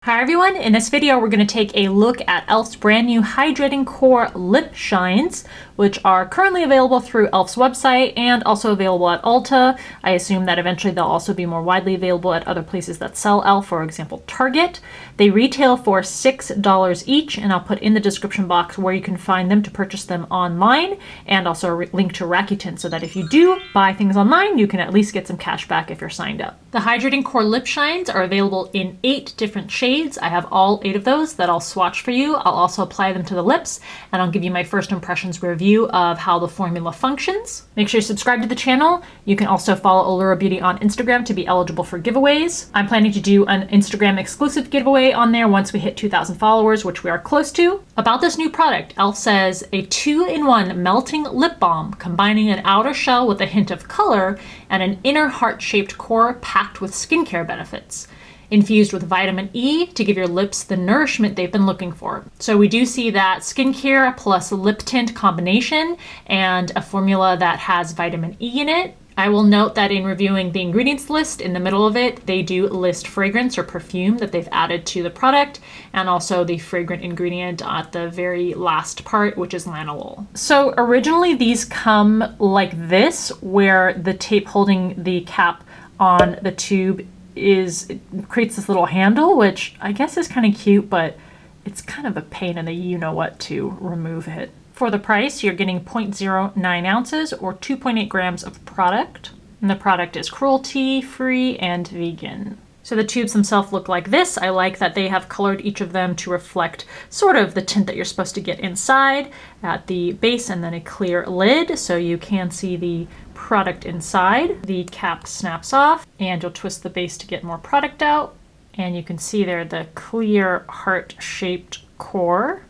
Hi everyone, in this video we're going to take a look at e.l.f.'s brand new Hydrating Core Lip Shines, which are currently available through e.l.f.'s website and also available at Ulta. I assume that eventually they'll also be more widely available at other places that sell e.l.f., for example Target. They retail for $6 each, and I'll put in the description box where you can find them to purchase them online, and also a link to Rakuten so that if you do buy things online you can at least get some cash back if you're signed up. The Hydrating Core Lip Shines are available in 8 different shades. I have all 8 of those that I'll swatch for you. I'll also apply them to the lips, and I'll give you my first impressions review of how the formula functions. Make sure you subscribe to the channel. You can also follow Allura Beauty on Instagram to be eligible for giveaways. I'm planning to do an Instagram exclusive giveaway on there once we hit 2,000 followers, which we are close to. About this new product, e.l.f. says a 2-in-1 melting lip balm combining an outer shell with a hint of color and an inner heart-shaped core packed with skincare benefits, infused with vitamin E to give your lips the nourishment they've been looking for. So we do see that skincare plus lip tint combination and a formula that has vitamin E in it. I will note that in reviewing the ingredients list in the middle of it, they do list fragrance or perfume that they've added to the product, and also the fragrant ingredient at the very last part, which is lanolol. So originally these come like this, where the tape holding the cap on the tube creates this little handle, which I guess is kind of cute, but it's kind of a pain in the you-know-what to remove it. For the price, you're getting 0.09 ounces or 2.8 grams of product. And the product is cruelty-free and vegan. So the tubes themselves look like this. I like that they have colored each of them to reflect sort of the tint that you're supposed to get inside at the base, and then a clear lid so you can see the product inside. The cap snaps off and you'll twist the base to get more product out. And you can see there the clear heart-shaped core.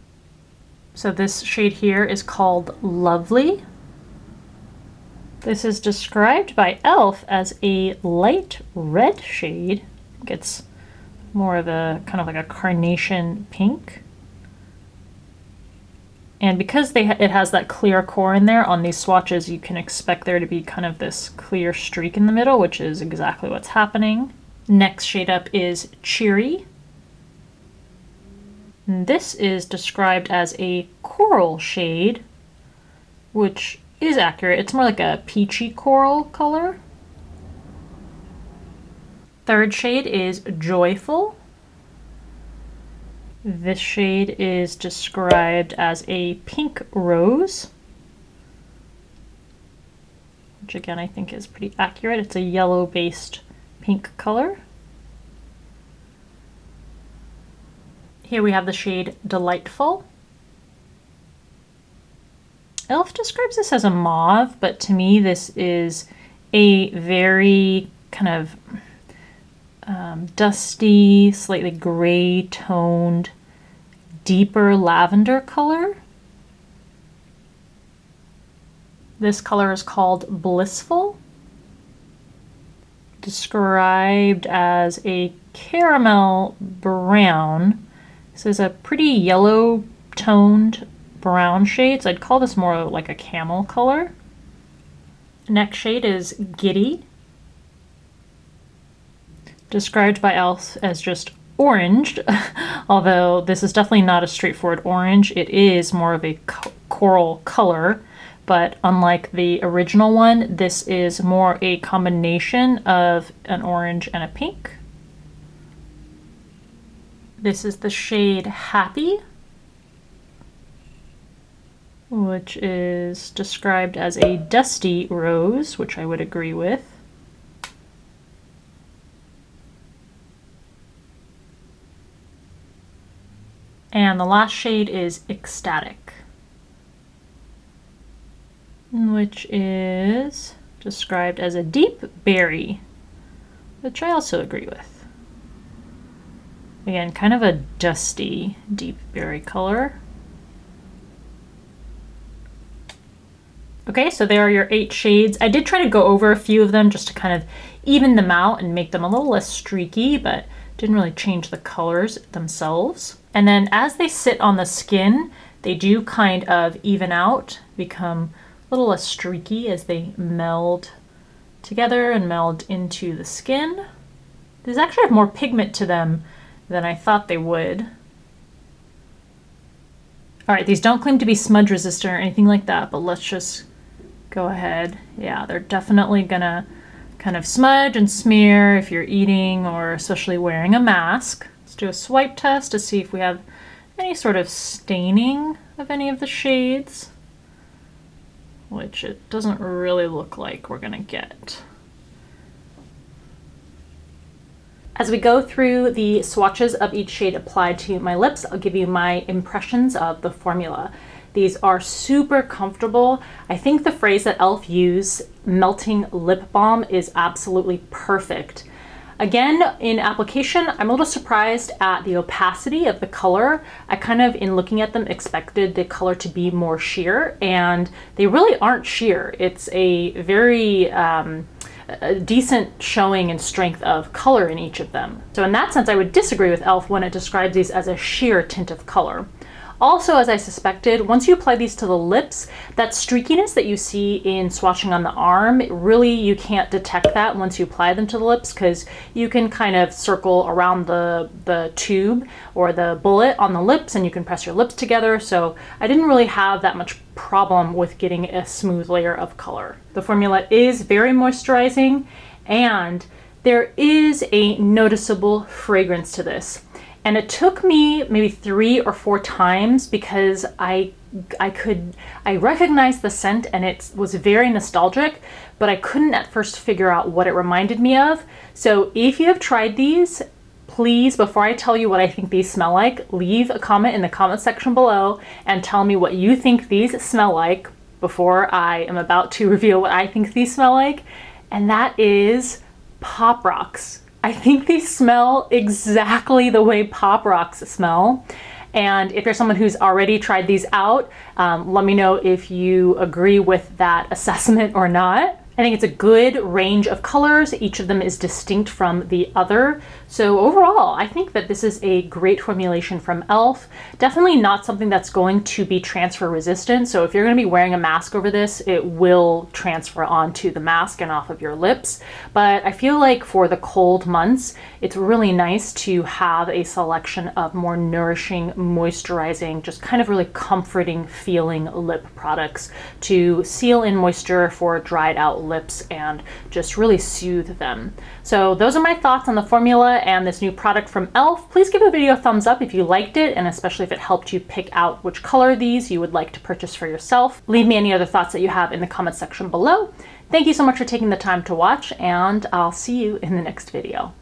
So this shade here is called Lovely. This is described by e.l.f. as a light red shade. I think it's more of a kind of like a carnation pink. And because it has that clear core in there, on these swatches you can expect there to be kind of this clear streak in the middle, which is exactly what's happening. Next shade up is Cheery. And this is described as a coral shade, which is accurate. It's more like a peachy coral color. Third shade is Joyful. This shade is described as a pink rose, which again I think is pretty accurate. It's a yellow-based pink color. Here we have the shade Delightful. e.l.f. describes this as a mauve, but to me this is a very kind of dusty, slightly gray toned, deeper lavender color. This color is called Blissful, described as a caramel brown. This is a pretty yellow toned brown shade, so I'd call this more like a camel color. Next shade is Giddy, described by e.l.f. as just orange, although this is definitely not a straightforward orange. It is more of a coral color, but unlike the original one, this is more a combination of an orange and a pink. This is the shade Happy, which is described as a dusty rose, which I would agree with. And the last shade is Ecstatic, which is described as a deep berry, which I also agree with. Again, kind of a dusty, deep berry color. Okay, so there are your 8 shades. I did try to go over a few of them just to kind of even them out and make them a little less streaky, but didn't really change the colors themselves. And then as they sit on the skin, they do kind of even out, become a little less streaky as they meld together and meld into the skin. These actually have more pigment to them than I thought they would. All right, these don't claim to be smudge resistant or anything like that, but let's just go ahead. Yeah, they're definitely gonna kind of smudge and smear if you're eating or especially wearing a mask. Let's do a swipe test to see if we have any sort of staining of any of the shades, which it doesn't really look like we're gonna get. As we go through the swatches of each shade applied to my lips, I'll give you my impressions of the formula. These are super comfortable. I think the phrase that e.l.f. use, melting lip balm, is absolutely perfect. Again, in application, I'm a little surprised at the opacity of the color. I kind of, in looking at them, expected the color to be more sheer, and they really aren't sheer. It's a very a decent showing and strength of color in each of them. So in that sense, I would disagree with e.l.f. when it describes these as a sheer tint of color. Also, as I suspected, once you apply these to the lips, that streakiness that you see in swatching on the arm, really you can't detect that once you apply them to the lips, because you can kind of circle around the tube or the bullet on the lips and you can press your lips together. So I didn't really have that much problem with getting a smooth layer of color. The formula is very moisturizing and there is a noticeable fragrance to this. And it took me maybe 3 or 4 times because I recognized the scent and it was very nostalgic, but I couldn't at first figure out what it reminded me of. So if you have tried these, please, before I tell you what I think these smell like, leave a comment in the comment section below and tell me what you think these smell like before I am about to reveal what I think these smell like. And that is Pop Rocks. I think these smell exactly the way Pop Rocks smell. And if you're someone who's already tried these out, let me know if you agree with that assessment or not. I think it's a good range of colors. Each of them is distinct from the other. So overall, I think that this is a great formulation from e.l.f. Definitely not something that's going to be transfer resistant. So if you're going to be wearing a mask over this, it will transfer onto the mask and off of your lips. But I feel like for the cold months, it's really nice to have a selection of more nourishing, moisturizing, just kind of really comforting feeling lip products to seal in moisture for dried out lips and just really soothe them. So those are my thoughts on the formula and this new product from e.l.f. Please give the video a thumbs up if you liked it, and especially if it helped you pick out which color these you would like to purchase for yourself. Leave me any other thoughts that you have in the comment section below. Thank you so much for taking the time to watch, and I'll see you in the next video.